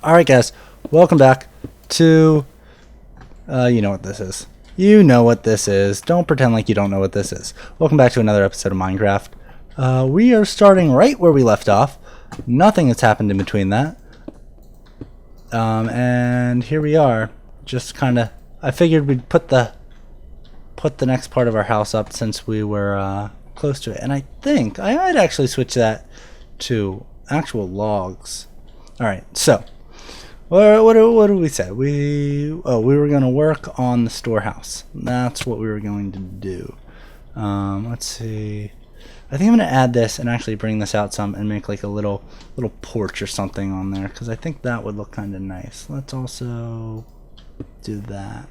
Alright guys, welcome back to, you know what this is. You know what this is. Don't pretend like you don't know what this is. Welcome back to another episode of Minecraft. We are starting right where we left off. Nothing has happened in between that. And here we are. Just kinda, I figured we'd put the next part of our house up since we were, close to it. And I think I might actually switch that to actual logs. Alright, so what did we say? We were going to work on the storehouse. That's what we were going to do. Let's see. I think I'm going to add this and actually bring this out some and make like a little porch or something on there, because I think that would look kind of nice. Let's also do that.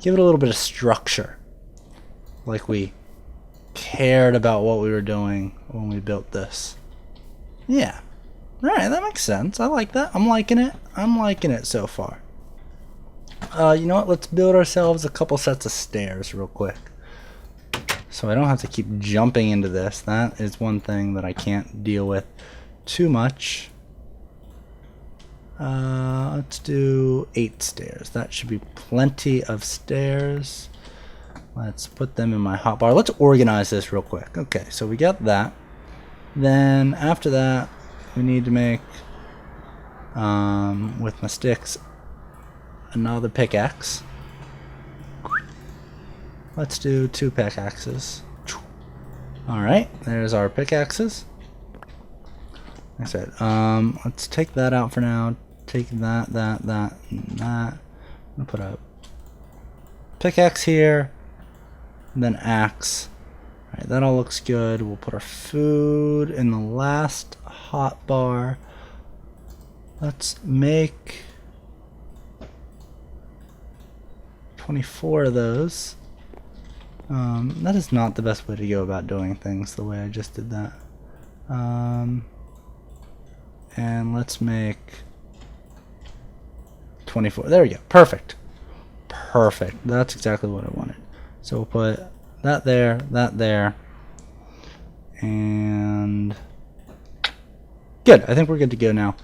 Give it a little bit of structure, like we cared about what we were doing when we built this. Yeah. Alright, that makes sense. I like that. I'm liking it. I'm liking it so far. You know what? Let's build ourselves a couple sets of stairs real quick, so I don't have to keep jumping into this. That is one thing that I can't deal with too much. Let's do 8 stairs. That should be plenty of stairs. Let's put them in my hotbar. Let's organize this real quick. Okay, so we got that. Then after that, we need to make, with my sticks, another pickaxe. Let's do 2 pickaxes. Alright, there's our pickaxes. Like I said, let's take that out for now. Take that, and that. I'm gonna put a pickaxe here, and then axe. Alright, that all looks good. We'll put our food in the last hotbar. Let's make 24 of those. That is not the best way to go about doing things, the way I just did that. And let's make 24. There we go. Perfect. Perfect. That's exactly what I wanted. So we'll put that there, and good. I think we're good to go now.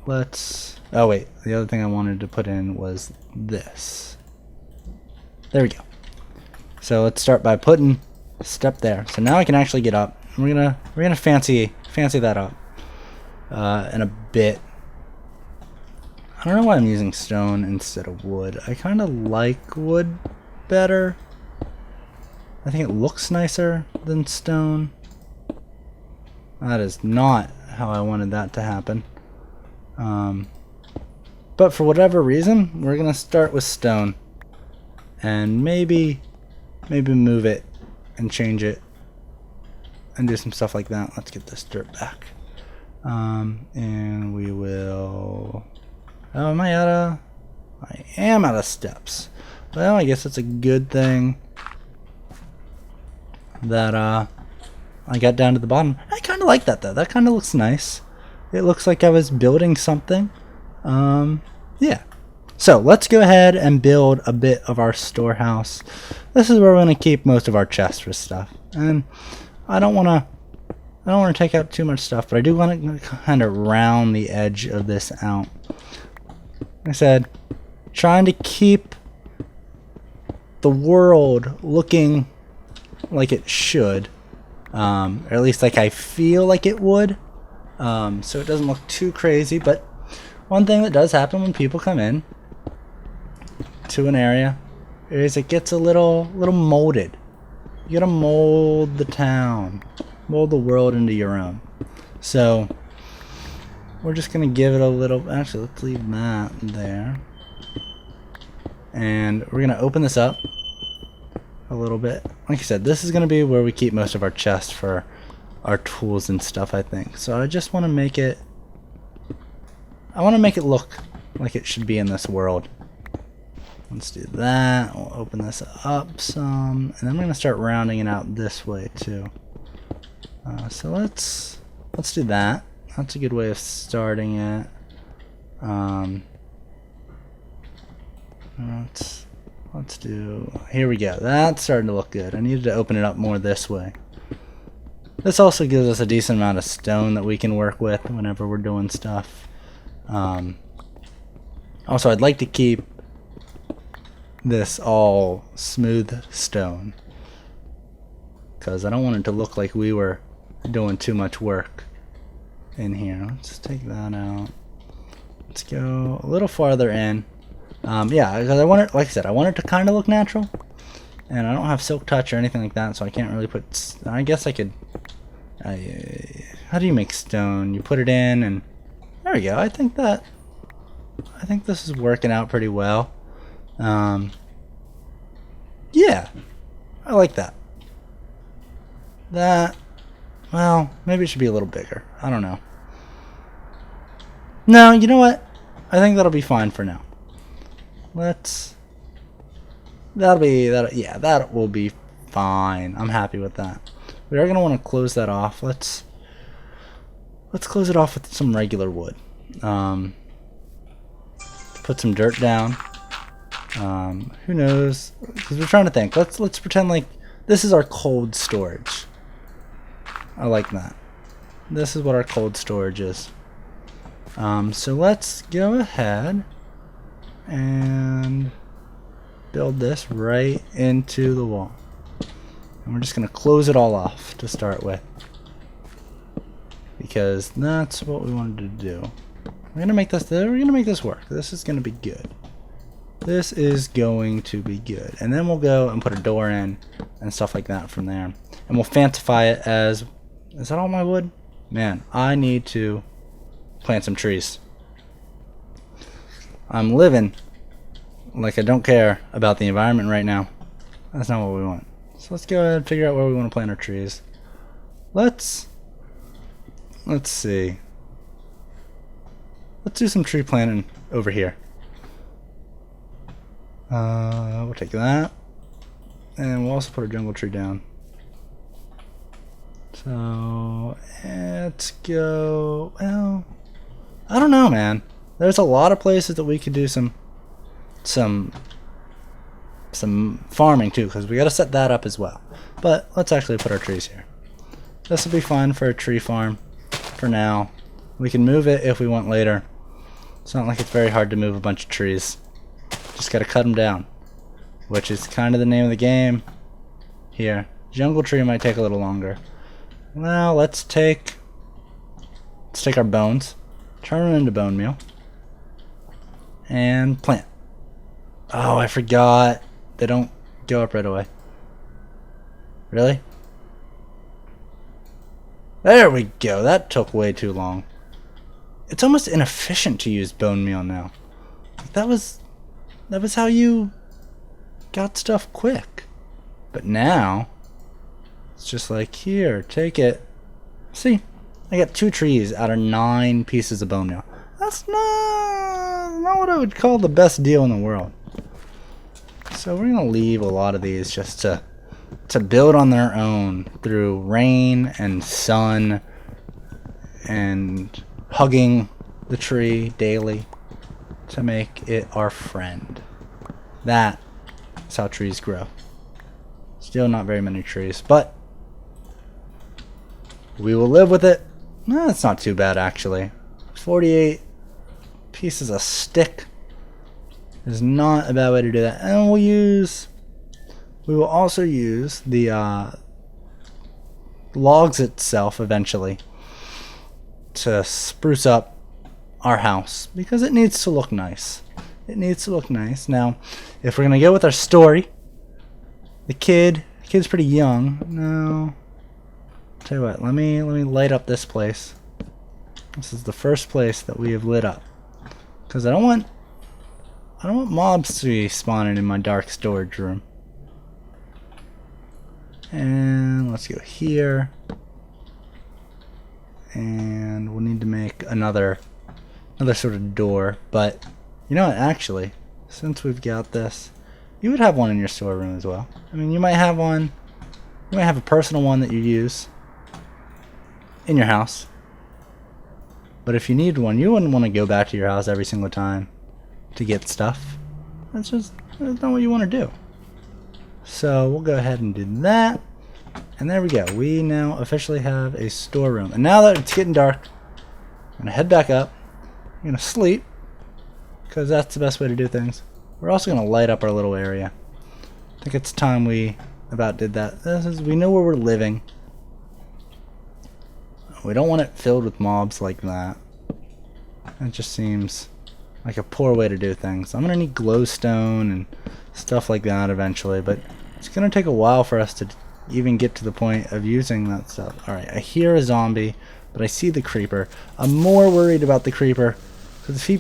Let's, oh wait, the other thing I wanted to put in was this. There we go. So let's start by putting a step there. So now I can actually get up. We're gonna fancy that up in a bit. I don't know why I'm using stone instead of wood. I kind of like wood better. I think it looks nicer than stone. That is not how I wanted that to happen. But for whatever reason, we're gonna start with stone, and maybe move it and change it and do some stuff like that. Let's get this dirt back. And we will. Oh, am I out of? I am out of steps. Well, I guess it's a good thing that I got down to the bottom. I kind of like that though. That kind of looks nice. It looks like I was building something. Yeah. So let's go ahead and build a bit of our storehouse. This is where we're going to keep most of our chests for stuff. And I don't want to take out too much stuff, but I do want to kind of round the edge of this out. Like I said, trying to keep the world looking like it should, or at least like I feel like it would, so it doesn't look too crazy. But one thing that does happen when people come in to an area is it gets a little molded. You gotta mold the town, mold the world into your own. So we're just gonna give it a little, actually let's leave that there, and we're gonna open this up a little bit. Like I said, this is going to be where we keep most of our chests for our tools and stuff, I think. So I just want to make it, I want to make it look like it should be in this world. Let's do that. We'll open this up some, and then I'm going to start rounding it out this way too. So let's do that. That's a good way of starting it. Let's do, here we go. That's starting to look good. I needed to open it up more this way. This also gives us a decent amount of stone that we can work with whenever we're doing stuff. Also, I'd like to keep this all smooth stone, because I don't want it to look like we were doing too much work in here. Let's take that out. Let's go a little farther in. Yeah, because I want it, like I said, I want it to kind of look natural. And I don't have silk touch or anything like that, so I can't really put... I guess I could... how do you make stone? You put it in, and there we go. I think this is working out pretty well. Yeah, I like that. Well, maybe it should be a little bigger. I don't know. No, you know what? I think that'll be fine for now. That will be fine. I'm happy with that. We are going to want to close that off. Let's close it off with some regular wood. Put some dirt down. Who knows? Because we're trying to think. Let's pretend like this is our cold storage. I like that. This is what our cold storage is. So let's go ahead and build this right into the wall. And we're just going to close it all off to start with, because that's what we wanted to do. We're going to make this work. This is going to be good. This is going to be good. And then we'll go and put a door in and stuff like that from there. And we'll fantify it as... Is that all my wood? Man, I need to plant some trees. I'm living like I don't care about the environment right now. That's not what we want. So let's go ahead and figure out where we want to plant our trees. Let's see. Let's do some tree planting over here. We'll take that, and we'll also put a jungle tree down. So let's go. Well, I don't know, man. There's a lot of places that we could do some farming too, because we got to set that up as well. But let's actually put our trees here. This will be fun for a tree farm for now. We can move it if we want later. It's not like it's very hard to move a bunch of trees. Just got to cut them down, which is kind of the name of the game here. Jungle tree might take a little longer. Now let's take our bones, turn them into bone meal, and plant. Oh, I forgot. They don't go up right away. Really? There we go. That took way too long. It's almost inefficient to use bone meal now. That was how you got stuff quick. But now, it's just like, here, take it. See, I got 2 trees out of 9 pieces of bone meal. That's not what I would call the best deal in the world. So we're going to leave a lot of these just to build on their own through rain and sun and hugging the tree daily to make it our friend. That is how trees grow. Still not very many trees, but we will live with it. No, it's not too bad actually. 48 pieces of stick is not a bad way to do that. And we will also use the logs itself eventually to spruce up our house, because it needs to look nice. It needs to look nice. Now, if we're gonna go with our story, the kid's pretty young. No, tell you what, let me light up this place. This is the first place that we have lit up, because I don't want mobs to be spawning in my dark storage room. And let's go here, and we'll need to make another sort of door. But you know what, actually, since we've got this, you would have one in your storeroom as well. I mean, you might have one, you might have a personal one that you use in your house, but if you need one, you wouldn't want to go back to your house every single time to get stuff. That's not what you want to do. So we'll go ahead and do that, and there we go. We now officially have a storeroom. And now that it's getting dark, I'm gonna head back up We're gonna sleep, because that's the best way to do things. We're also gonna light up our little area. I think it's time we about did that. We know where we're living. We don't want it filled with mobs like that. That just seems like a poor way to do things. I'm gonna need glowstone and stuff like that eventually, but it's gonna take a while for us to even get to the point of using that stuff. Alright, I hear a zombie, but I see the creeper. I'm more worried about the creeper, because if he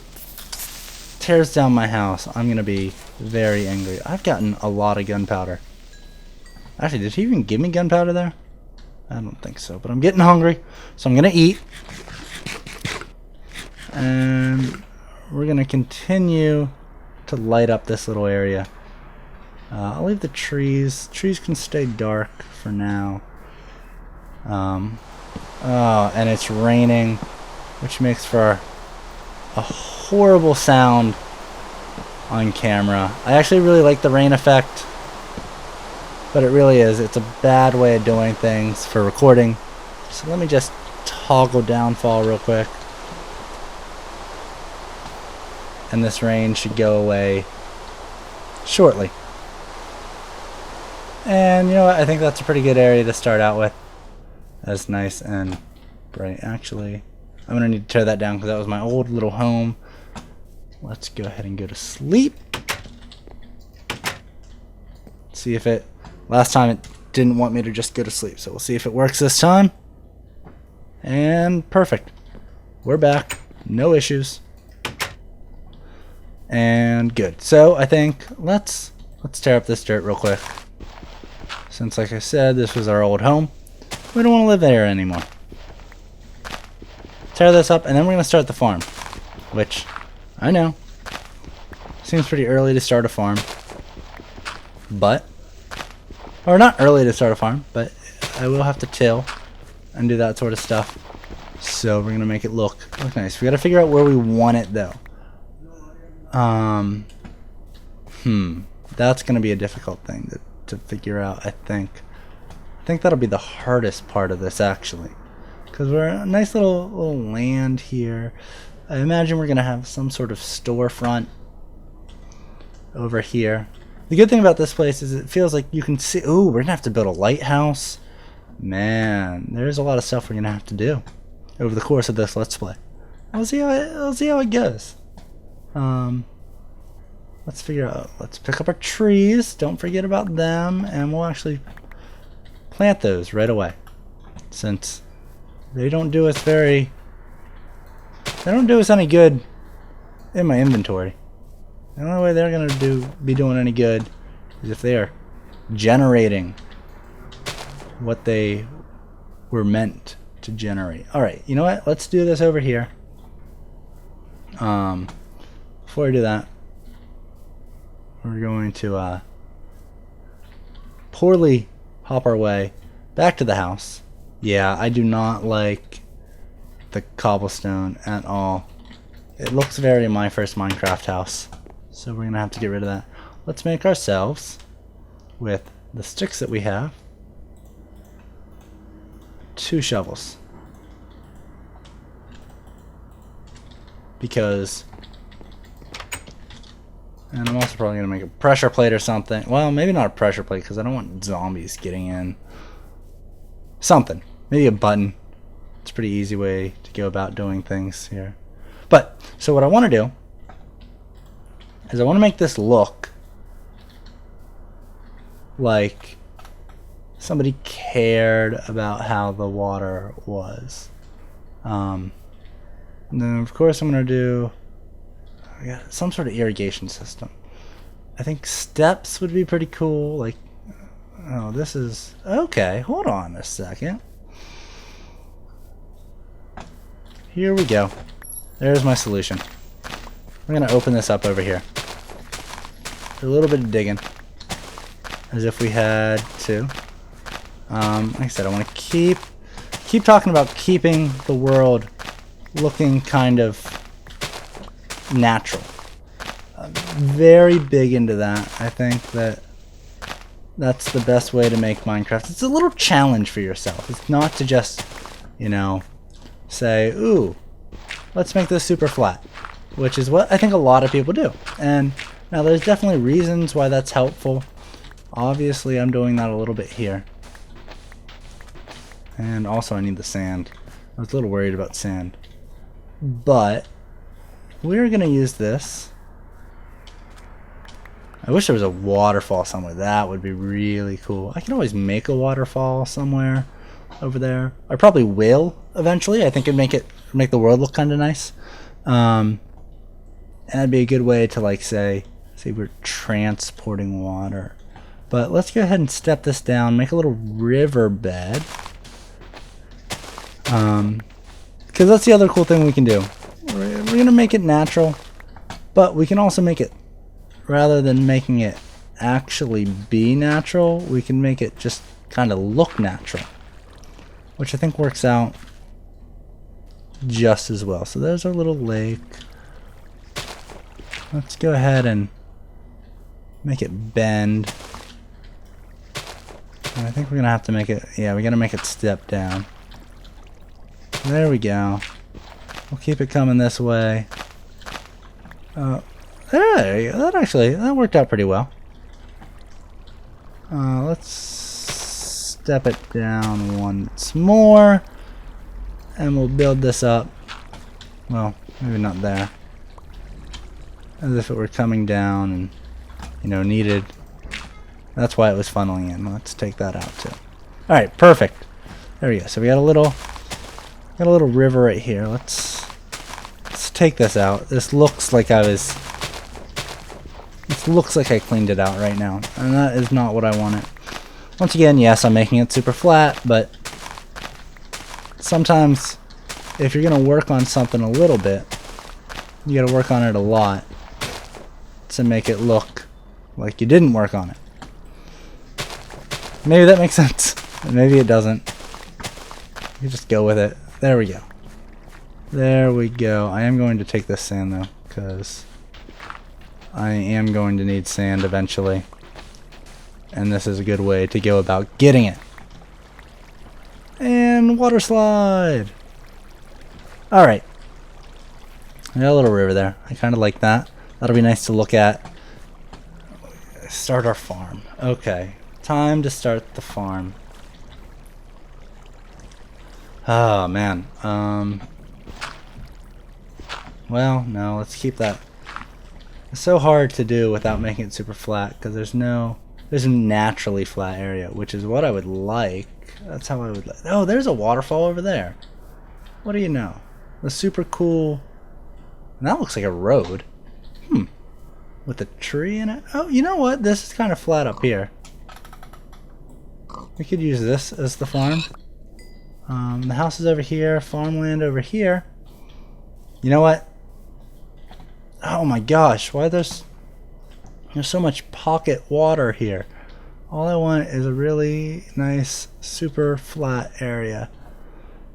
tears down my house, I'm gonna be very angry. I've gotten a lot of gunpowder. Actually, did he even give me gunpowder there? I don't think so, but I'm getting hungry, so I'm gonna eat. And we're gonna continue to light up this little area. I'll leave the trees. Trees can stay dark for now. Oh, and it's raining, which makes for a horrible sound on camera. I actually really like the rain effect, but it really is. It's a bad way of doing things for recording. So let me just toggle downfall real quick. And this rain should go away shortly. And you know what? I think that's a pretty good area to start out with. That's nice and bright. Actually, I'm going to need to tear that down because that was my old little home. Let's go ahead and go to sleep. See if it... Last time it didn't want me to just go to sleep, so we'll see if it works this time. And perfect. We're back. No issues. And good. So I think let's tear up this dirt real quick. Since, like I said, this was our old home, we don't want to live there anymore. Tear this up, and then we're going to start the farm. Which, I know, seems pretty early to start a farm. But, or not early to start a farm, but I will have to till and do that sort of stuff. So we're going to make it look nice. We got to figure out where we want it, though. That's going to be a difficult thing to figure out, I think. I think that'll be the hardest part of this, actually, because we're a nice little land here. I imagine we're gonna have some sort of storefront over here. The good thing about this place is it feels like you can see. Ooh, we're gonna have to build a lighthouse. Man, there's a lot of stuff we're gonna have to do over the course of this Let's Play. We'll see how it goes. Let's figure out, let's pick up our trees, don't forget about them, and we'll actually plant those right away, since they don't do us any good in my inventory. The only way they're going to be doing any good is if they are generating what they were meant to generate. Alright, you know what, let's do this over here. Before I do that, we're going to poorly hop our way back to the house. Yeah, I do not like the cobblestone at all. It looks very my first Minecraft house. So we're going to have to get rid of that. Let's make ourselves, with the sticks that we have, 2 shovels. Because... And I'm also probably going to make a pressure plate or something. Well, maybe not a pressure plate because I don't want zombies getting in. Something. Maybe a button. It's a pretty easy way to go about doing things here. But, so what I want to do is I want to make this look like somebody cared about how the water was. And then, of course, I'm going to do... Yeah, some sort of irrigation system. I think steps would be pretty cool. Like, oh, this is okay. Hold on a second. Here we go. There's my solution. I'm gonna open this up over here. A little bit of digging, as if we had to. Like I said, I want to keep talking about keeping the world looking kind of natural. Very big into that. I think that's the best way to make Minecraft. It's a little challenge for yourself. It's not to just, you know, say, ooh, let's make this super flat. which is what I think a lot of people do. And now there's definitely reasons why that's helpful. Obviously I'm doing that a little bit here. And also I need the sand. I was a little worried about sand. But we're going to use this. I wish there was a waterfall somewhere. That would be really cool. I can always make a waterfall somewhere over there. I probably will eventually. I think it'd make the world look kind of nice. And that'd be a good way to, like, say we're transporting water. But let's go ahead and step this down, make a little river bed. Because that's the other cool thing we can do. We're gonna make it natural, but we can also make it, rather than making it actually be natural, we can make it just kind of look natural, which I think works out just as well. So there's our little lake. Let's go ahead and make it bend. And I think we're gonna have to make it, yeah, we're gonna make it step down. There we go. We'll keep it coming this way. There you go. That worked out pretty well. Let's step it down once more, and we'll build this up. Well, maybe not there. As if it were coming down and, you know, needed. That's why it was funneling in. Let's take that out too. All right, perfect. There we go. So we got a little river right here. Let's take this out. This looks like I cleaned it out right now, and that is not what I wanted. Once again, yes, I'm making it super flat, but sometimes if you're gonna work on something a little bit, you gotta work on it a lot to make it look like you didn't work on it. Maybe that makes sense. Maybe it doesn't. You just go with it. There we go. There we go. I am going to take this sand though, because I am going to need sand eventually. And this is a good way to go about getting it. And water slide. Alright. I got a little river there. I kind of like that. That'll be nice to look at. Start our farm. Okay. Time to start the farm. Oh man. Well, no, let's keep that. It's so hard to do without making it super flat, because there's a naturally flat area, which is what I would like. That's how I would like. Oh, there's a waterfall over there. What do you know? The super cool. And that looks like a road. With a tree in it. Oh, you know what? This is kind of flat up here. We could use this as the farm. The house is over here, farmland over here. You know what? Oh my gosh, why there's so much pocket water here. All I want is a really nice, super flat area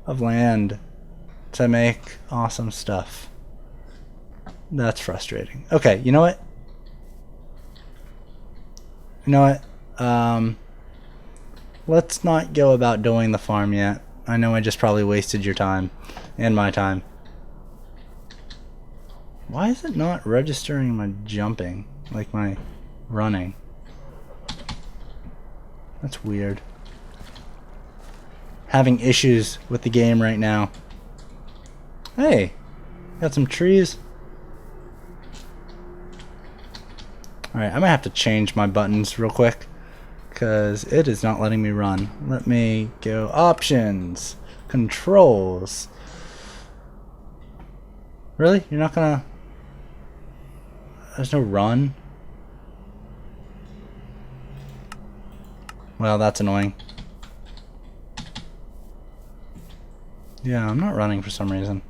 of land to make awesome stuff. That's frustrating. Okay, you know what? Let's not go about doing the farm yet. I know I just probably wasted your time and my time. Why is it not registering my jumping, like my running? That's weird. Having issues with the game right now. Hey, got some trees. Alright, I might have to change my buttons real quick, because it is not letting me run. Let me go options, controls. Really? You're not gonna... There's no run? Well, that's annoying. Yeah, I'm not running for some reason.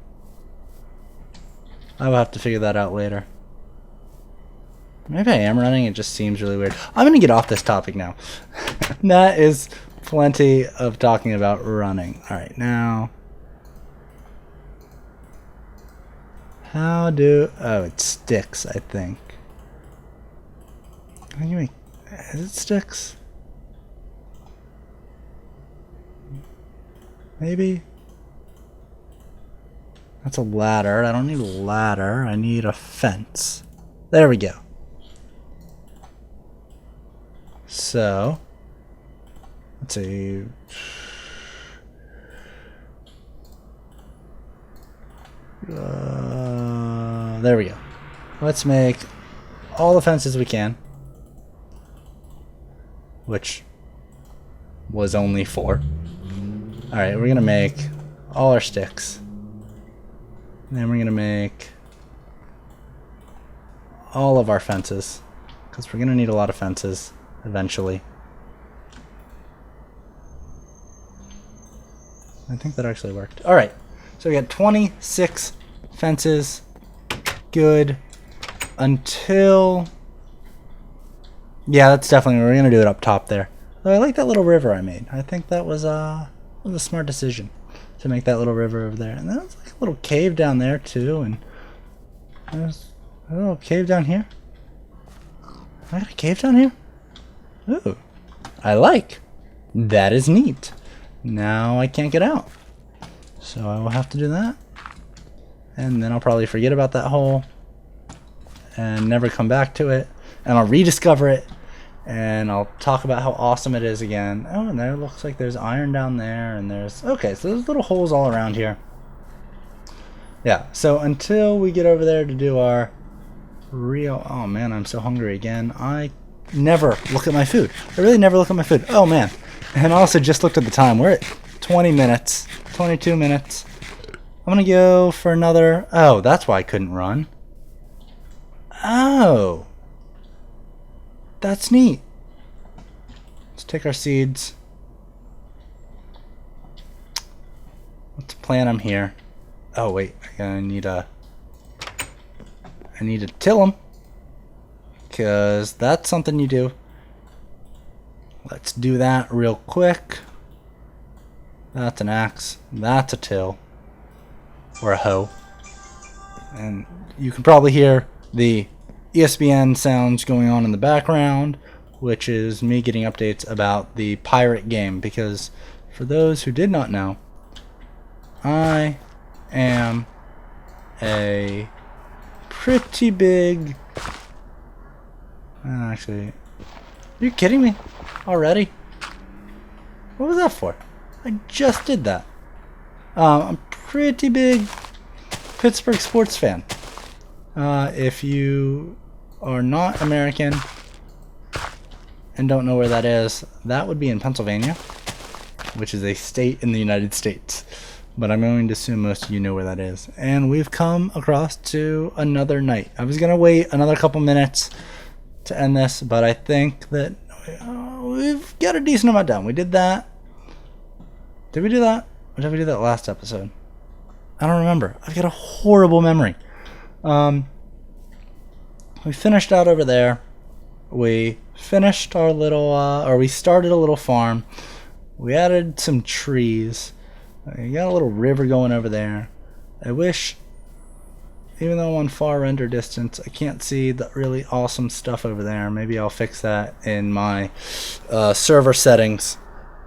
I will have to figure that out later. Maybe I am running, it just seems really weird. I'm gonna get off this topic now. That is plenty of talking about running. Alright, now... How do... Oh, it sticks, I think. How do you make... Is it sticks? Maybe? That's a ladder. I don't need a ladder. I need a fence. There we go. So, let's see. There we go. Let's make all the fences we can, which was only 4. Alright, we're gonna make all our sticks. And then we're gonna make all of our fences, because we're gonna need a lot of fences eventually. I think that actually worked. Alright, so we got 26 fences. Good. Until... yeah, that's definitely... we're going to do it up top there. I like that little river I made. I think that was a smart decision to make that little river over there. And there's like a little cave down there too. And there's a little cave down here. I got a cave down here? Ooh. I like. That is neat. Now I can't get out. So I will have to do that. And then I'll probably forget about that hole and never come back to it. And I'll rediscover it. And I'll talk about how awesome it is again. Oh, and there looks like there's iron down there. And there's... okay, so there's little holes all around here. Yeah, so until we get over there to do our real... oh man, I'm so hungry again. I never look at my food. I really never look at my food. Oh man. And I also just looked at the time. We're at 20 minutes. 22 minutes. I'm gonna go for another... oh, that's why I couldn't run. Oh. That's neat. Let's take our seeds. Let's plant them here. Oh wait, I need to till them, because that's something you do. Let's do that real quick. That's an axe. That's a till. Or a hoe. And you can probably hear the ESPN sounds going on in the background, which is me getting updates about the pirate game, because for those who did not know, I am a pretty big... actually, are you kidding me? Already? What was that for? I just did that. I'm pretty big Pittsburgh sports fan. If you are not American and don't know where that is, that would be in Pennsylvania, which is a state in the United States. But I'm going to assume most of you know where that is. And we've come across to another night. I was going to wait another couple minutes to end this, but I think that we've got a decent amount done. We did that. Did we do that? Or did we do that last episode? I don't remember. I've got a horrible memory. We finished out over there. We finished our little, or we started a little farm. We added some trees. You got a little river going over there. I wish, even though I'm on far render distance, I can't see the really awesome stuff over there. Maybe I'll fix that in my server settings.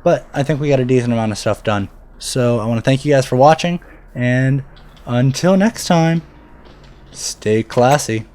But I think we got a decent amount of stuff done. So I want to thank you guys for watching. And until next time, stay classy.